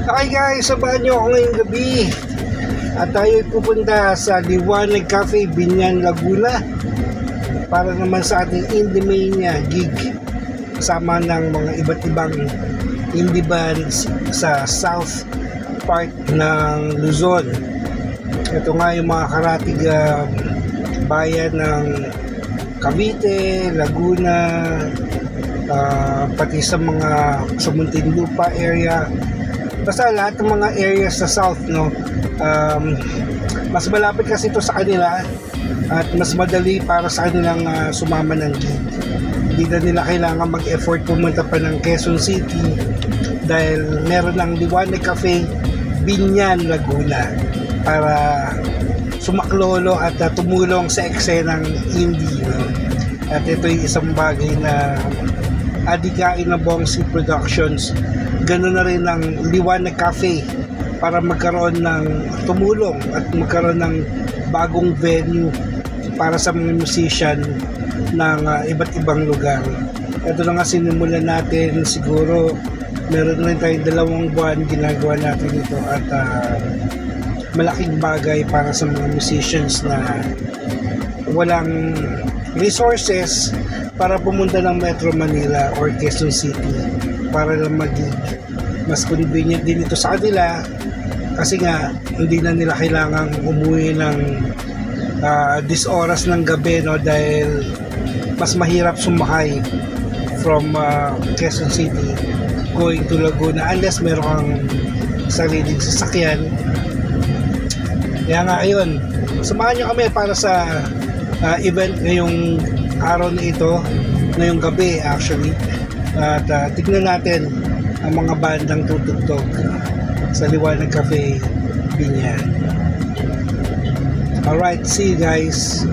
Okay guys, sabahan nyo ako ngayong gabi at tayo pupunta sa Liwanag Cafe, Biñan, Laguna para naman sa ating Indie Mania gig kasama ng mga iba't ibang indie bands sa south part ng Luzon. Ito nga yung mga karatig bayan ng Cavite, Laguna, pati sa mga sa Muntinlupa area, basta lahat ng mga areas sa south, no. Mas malapit kasi ito sa kanila at mas madali para sa kanilang sumama ng gig. Hindi na nila kailangan mag-effort pumunta pa ng Quezon City dahil meron ng Liwanag Cafe, Biñan, Laguna para sumaklolo at tumulong sa eksenang indie, no? At ito yung isang bagay na adigain na Bongsi Productions. Ganoon na rin ng Liwanag Cafe para magkaroon ng tumulong at magkaroon ng bagong venue para sa mga musician ng iba't ibang lugar. Ito na nga sinimulan natin, siguro meron rin tayong 2 buwan ginagawa natin ito at malaking bagay para sa mga musicians na walang resources para pumunta ng Metro Manila or Quezon City para lang mag-gig. Mas convenient din ito sa kanila kasi nga hindi na nila kailangang umuwi ng this oras ng gabi, no, dahil mas mahirap sumakay from Quezon City going to Laguna unless meron kang sariling sasakyan. Kaya nga ayun, samahan nyo kami para sa event ngayong araw na ito, ngayong gabi actually, at tignan natin ang mga bandang tutugtog sa Liwanag Cafe, Biñan. Alright, see you guys.